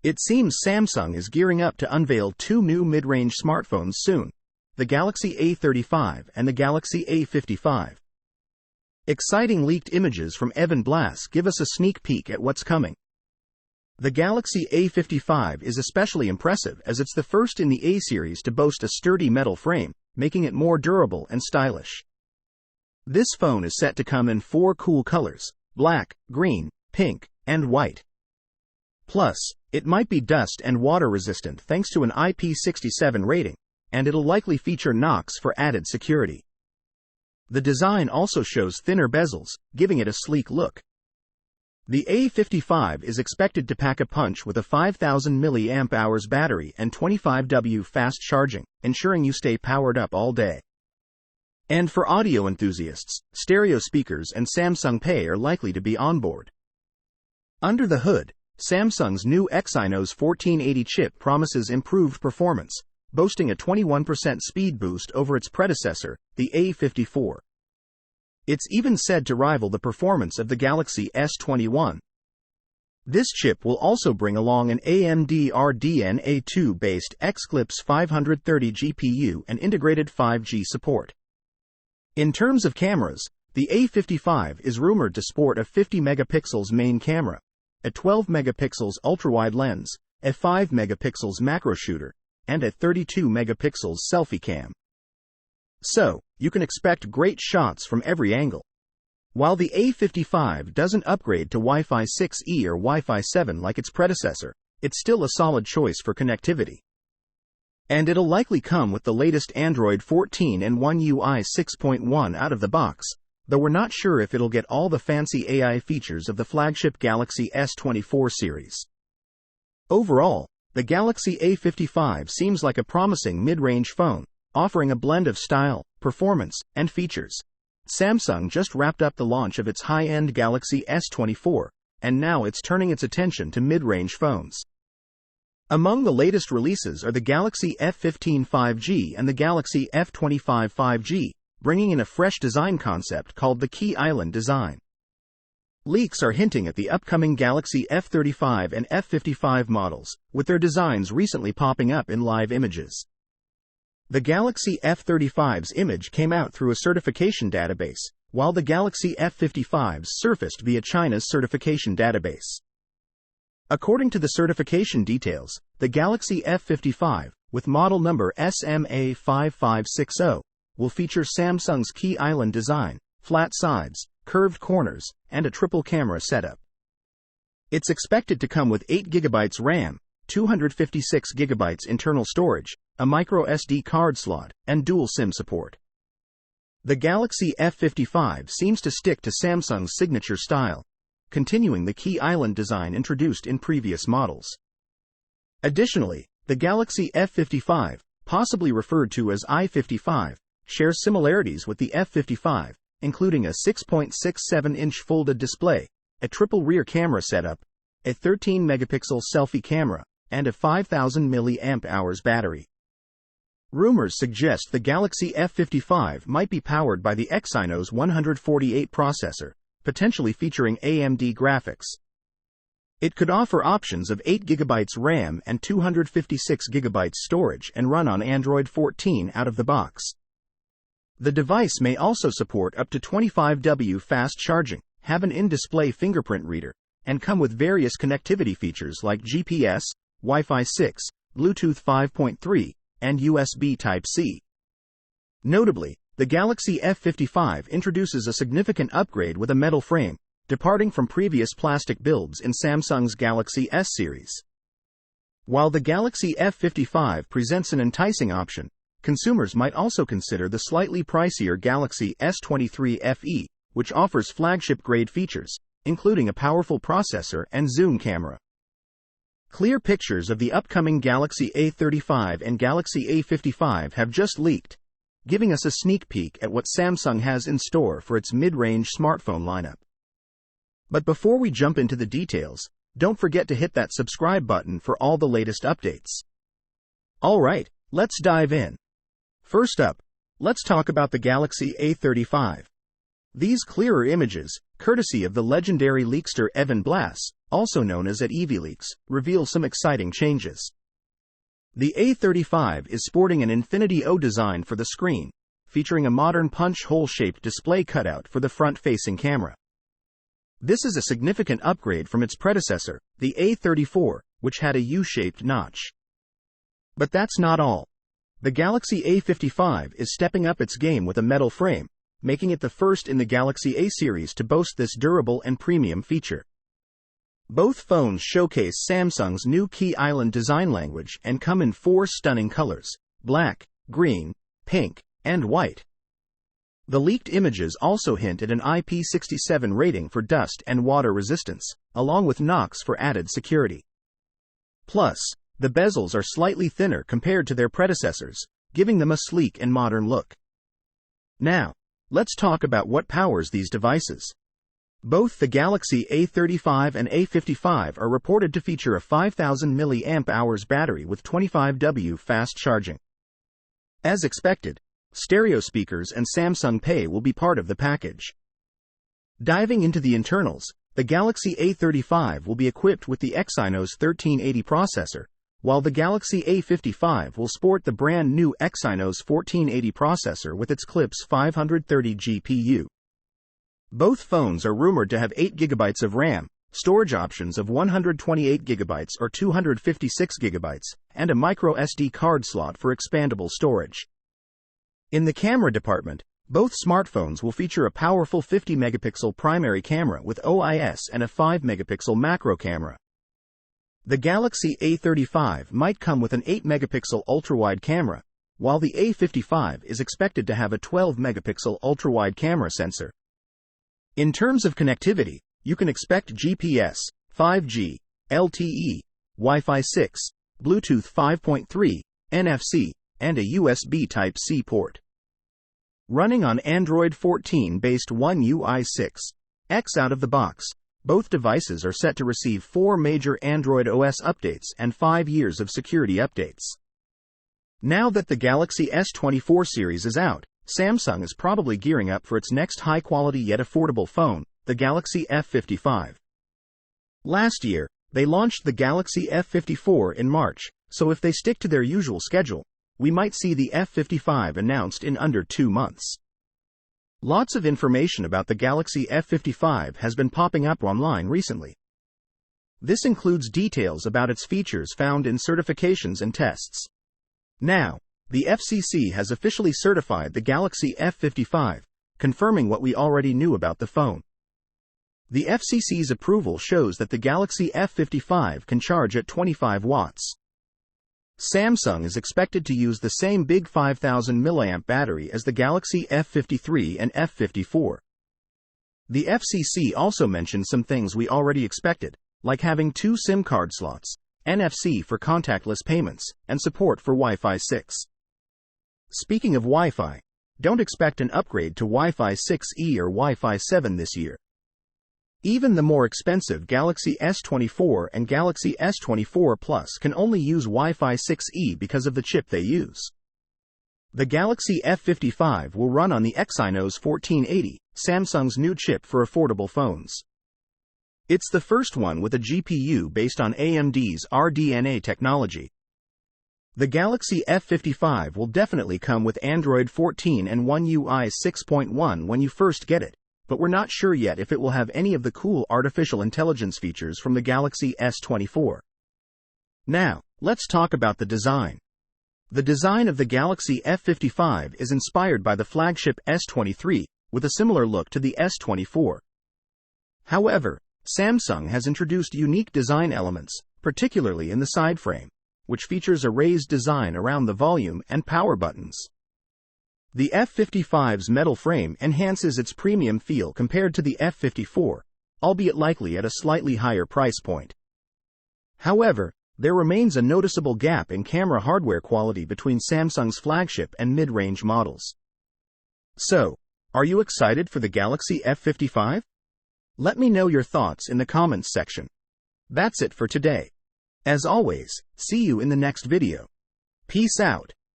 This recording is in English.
It seems Samsung is gearing up to unveil two new mid-range smartphones soon, the Galaxy A35 and the Galaxy A55. Exciting leaked images from Evan Blass give us a sneak peek at what's coming. The Galaxy A55 is especially impressive as it's the first in the A series to boast a sturdy metal frame, making it more durable and stylish. This phone is set to come in 4 cool colors: black, green, pink, and white. Plus, it might be dust and water resistant thanks to an IP67 rating, and it'll likely feature Knox for added security. The design also shows thinner bezels, giving it a sleek look. The A55 is expected to pack a punch with a 5000 mAh battery and 25W fast charging, ensuring you stay powered up all day. And for audio enthusiasts, stereo speakers and Samsung Pay are likely to be on board. Under the hood, Samsung's new Exynos 1480 chip promises improved performance, boasting a 21% speed boost over its predecessor, the A54. It's even said to rival the performance of the Galaxy S21. This chip will also bring along an AMD RDNA 2-based Xclipse 530 GPU and integrated 5G support. In terms of cameras, the A55 is rumored to sport a 50 megapixels main camera, a 12 megapixels ultra-wide lens, a 5 megapixels macro shooter, and a 32 megapixels selfie cam. So, you can expect great shots from every angle. While the A55 doesn't upgrade to Wi-Fi 6E or Wi-Fi 7 like its predecessor, it's still a solid choice for connectivity. And it'll likely come with the latest Android 14 and One UI 6.1 out of the box, though we're not sure if it'll get all the fancy AI features of the flagship Galaxy S24 series. Overall, the Galaxy A55 seems like a promising mid-range phone, offering a blend of style, performance, and features. Samsung just wrapped up the launch of its high-end Galaxy S24, and now it's turning its attention to mid-range phones. Among the latest releases are the Galaxy F15 5G and the Galaxy F25 5G, bringing in a fresh design concept called the Key Island design. Leaks are hinting at the upcoming Galaxy F35 and F55 models, with their designs recently popping up in live images. The Galaxy F35's image came out through a certification database, while the Galaxy F55's surfaced via China's certification database. According to the certification details, the Galaxy F55, with model number SMA5560, will feature Samsung's Key Island design, flat sides, curved corners, and a triple camera setup. It's expected to come with 8GB RAM, 256GB internal storage, a microSD card slot, and dual SIM support. The Galaxy F55 seems to stick to Samsung's signature style, continuing the Key Island design introduced in previous models. Additionally, the Galaxy F55, possibly referred to as I55, shares similarities with the F55, including a 6.67-inch folded display, a triple rear camera setup, a 13-megapixel selfie camera, and a 5000 mAh battery. Rumors suggest the Galaxy F55 might be powered by the Exynos 148 processor, potentially featuring AMD graphics. It could offer options of 8GB RAM and 256GB storage and run on Android 14 out of the box. The device may also support up to 25W fast charging, have an in-display fingerprint reader, and come with various connectivity features like GPS, Wi-Fi 6, Bluetooth 5.3, and USB Type-C. Notably, the Galaxy F55 introduces a significant upgrade with a metal frame, departing from previous plastic builds in Samsung's Galaxy S series. While the Galaxy F55 presents an enticing option, consumers might also consider the slightly pricier Galaxy S23 FE, which offers flagship-grade features, including a powerful processor and zoom camera. Clear pictures of the upcoming Galaxy A35 and Galaxy A55 have just leaked, giving us a sneak peek at what Samsung has in store for its mid-range smartphone lineup. But before we jump into the details, don't forget to hit that subscribe button for all the latest updates. Alright, let's dive in. First up, let's talk about the Galaxy A35. These clearer images, courtesy of the legendary leakster Evan Blass, also known as EVLeaks, reveal some exciting changes. The A55 is sporting an Infinity O design for the screen, featuring a modern punch-hole-shaped display cutout for the front-facing camera. This is a significant upgrade from its predecessor, the A34, which had a U-shaped notch. But that's not all. The Galaxy A55 is stepping up its game with a metal frame, making it the first in the Galaxy A series to boast this durable and premium feature. Both phones showcase Samsung's new Key Island design language and come in 4 stunning colors: black, green, pink, and white. The leaked images also hint at an IP67 rating for dust and water resistance, along with knocks for added security. Plus, the bezels are slightly thinner compared to their predecessors, giving them a sleek and modern look. Now, let's talk about what powers these devices. Both the Galaxy A35 and A55 are reported to feature a 5000 mAh battery with 25W fast charging. As expected, stereo speakers and Samsung Pay will be part of the package. Diving into the internals, the Galaxy A35 will be equipped with the Exynos 1380 processor, while the Galaxy A55 will sport the brand new Exynos 1480 processor with its Clips 530 GPU. Both phones are rumored to have 8GB of RAM, storage options of 128GB or 256GB, and a microSD card slot for expandable storage. In the camera department, both smartphones will feature a powerful 50-megapixel primary camera with OIS and a 5-megapixel macro camera. The Galaxy A35 might come with an 8-megapixel ultra-wide camera, while the A55 is expected to have a 12-megapixel ultra-wide camera sensor. In terms of connectivity, you can expect GPS, 5G, LTE, Wi-Fi 6, Bluetooth 5.3, NFC, and a USB Type-C port. Running on Android 14-based One UI 6X out of the box, both devices are set to receive 4 major Android OS updates and 5 years of security updates. Now that the Galaxy S24 series is out, Samsung is probably gearing up for its next high-quality yet affordable phone, the Galaxy F55. Last year, they launched the Galaxy F54 in March, so if they stick to their usual schedule, we might see the F55 announced in under 2 months. Lots of information about the Galaxy F55 has been popping up online recently. This includes details about its features found in certifications and tests. Now, the FCC has officially certified the Galaxy F55, confirming what we already knew about the phone. The FCC's approval shows that the Galaxy F55 can charge at 25 watts. Samsung is expected to use the same big 5000 mAh battery as the Galaxy F53 and F54. The FCC also mentioned some things we already expected, like having 2 SIM card slots, NFC for contactless payments, and support for Wi-Fi 6. Speaking of Wi-Fi, don't expect an upgrade to Wi-Fi 6E or Wi-Fi 7 this year. Even the more expensive Galaxy S24 and Galaxy S24 Plus can only use Wi-Fi 6E because of the chip they use. The Galaxy F55 will run on the Exynos 1480, Samsung's new chip for affordable phones. It's the first one with a GPU based on AMD's RDNA technology. The Galaxy F55 will definitely come with Android 14 and One UI 6.1 when you first get it, but we're not sure yet if it will have any of the cool artificial intelligence features from the Galaxy S24. Now, let's talk about the design. The design of the Galaxy F55 is inspired by the flagship S23, with a similar look to the S24. However, Samsung has introduced unique design elements, particularly in the side frame, which features a raised design around the volume and power buttons. The F55's metal frame enhances its premium feel compared to the F54, albeit likely at a slightly higher price point. However, there remains a noticeable gap in camera hardware quality between Samsung's flagship and mid-range models. So, are you excited for the Galaxy F55? Let me know your thoughts in the comments section. That's it for today. As always, see you in the next video. Peace out.